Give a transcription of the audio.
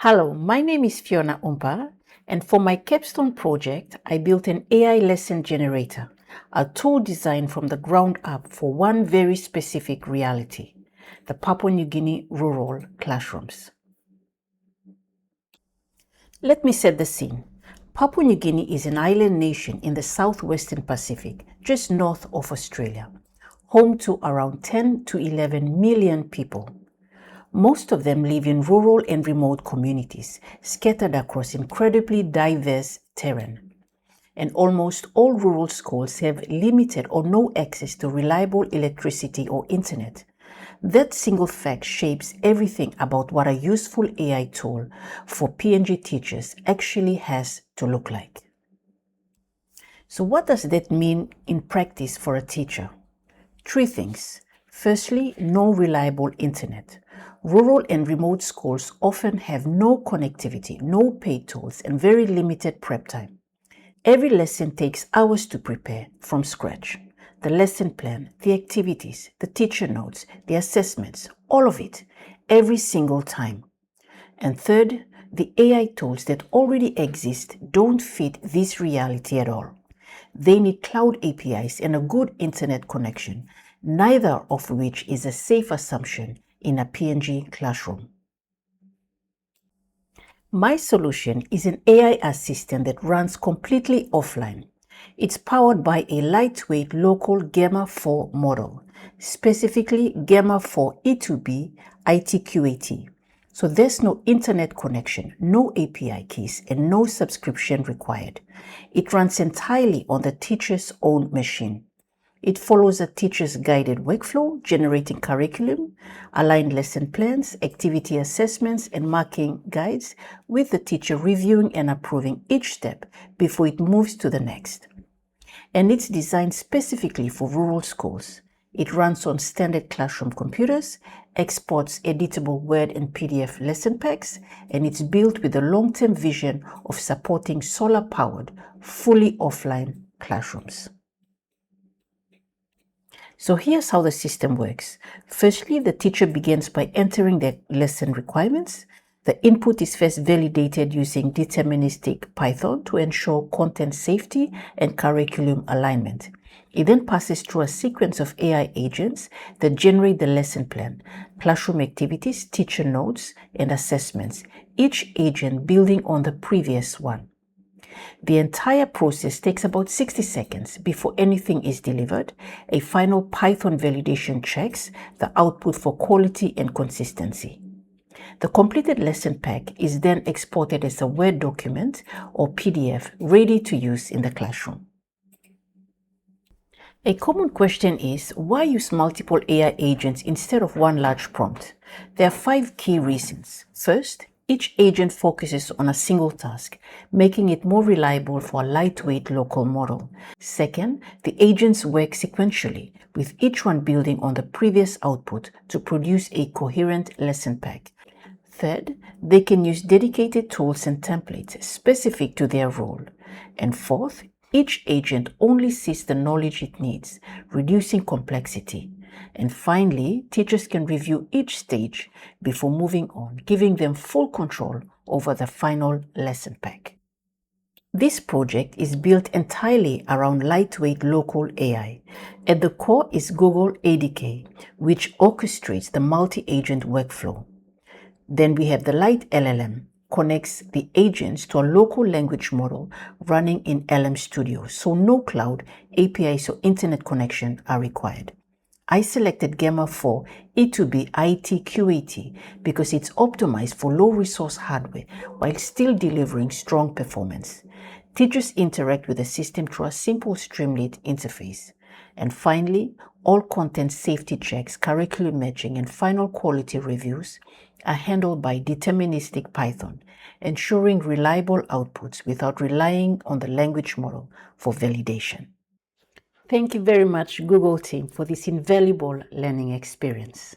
Hello, my name is Fiona Umpa, and for my Capstone project, I built an AI lesson generator, a tool designed from the ground up for one very specific reality, the Papua New Guinea rural classrooms. Let me set the scene. Papua New Guinea is an island nation in the southwestern Pacific, just north of Australia, home to around 10 to 11 million people. Most of them live in rural and remote communities, scattered across incredibly diverse terrain. And almost all rural schools have limited or no access to reliable electricity or internet. That single fact shapes everything about what a useful AI tool for PNG teachers actually has to look like. So what does that mean in practice for a teacher? Three things. Firstly, no reliable internet. Rural and remote schools often have no connectivity, no paid tools, and very limited prep time. Every lesson takes hours to prepare from scratch. The lesson plan, the activities, the teacher notes, the assessments, all of it, every single time. And third, the AI tools that already exist don't fit this reality at all. They need cloud APIs and a good internet connection, neither of which is a safe assumption in a PNG classroom. My solution is an AI assistant that runs completely offline. It's powered by a lightweight local Gamma 4 model, specifically Gamma 4 E2B ITQAT. So there's no internet connection, no API keys, and no subscription required. It runs entirely on the teacher's own machine. It follows a teacher's guided workflow, generating curriculum, aligned lesson plans, activity assessments, and marking guides, with the teacher reviewing and approving each step before it moves to the next. And it's designed specifically for rural schools. It runs on standard classroom computers, exports editable Word and PDF lesson packs, and it's built with a long-term vision of supporting solar-powered, fully offline classrooms. So here's how the system works. Firstly, the teacher begins by entering their lesson requirements. The input is first validated using deterministic Python to ensure content safety and curriculum alignment. It then passes through a sequence of AI agents that generate the lesson plan, classroom activities, teacher notes, and assessments, each agent building on the previous one. The entire process takes about 60 seconds before anything is delivered. A final Python validation checks the output for quality and consistency. The completed lesson pack is then exported as a Word document or PDF ready to use in the classroom. A common question is, why use multiple AI agents instead of one large prompt? There are 5 key reasons. First, each agent focuses on a single task, making it more reliable for a lightweight local model. Second, the agents work sequentially, with each one building on the previous output to produce a coherent lesson pack. Third, they can use dedicated tools and templates specific to their role. And fourth, each agent only sees the knowledge it needs, reducing complexity. And finally, teachers can review each stage before moving on, giving them full control over the final lesson pack. This project is built entirely around lightweight local AI. At the core is Google ADK, which orchestrates the multi-agent workflow. Then we have the Light LLM, connects the agents to a local language model running in LM Studio, so no cloud, APIs or internet connection are required. I selected Gamma 4 E2B ITQAT because it's optimized for low-resource hardware while still delivering strong performance. Teachers interact with the system through a simple Streamlit interface. And finally, all content safety checks, curriculum matching, and final quality reviews are handled by deterministic Python, ensuring reliable outputs without relying on the language model for validation. Thank you very much, Google team, for this invaluable learning experience.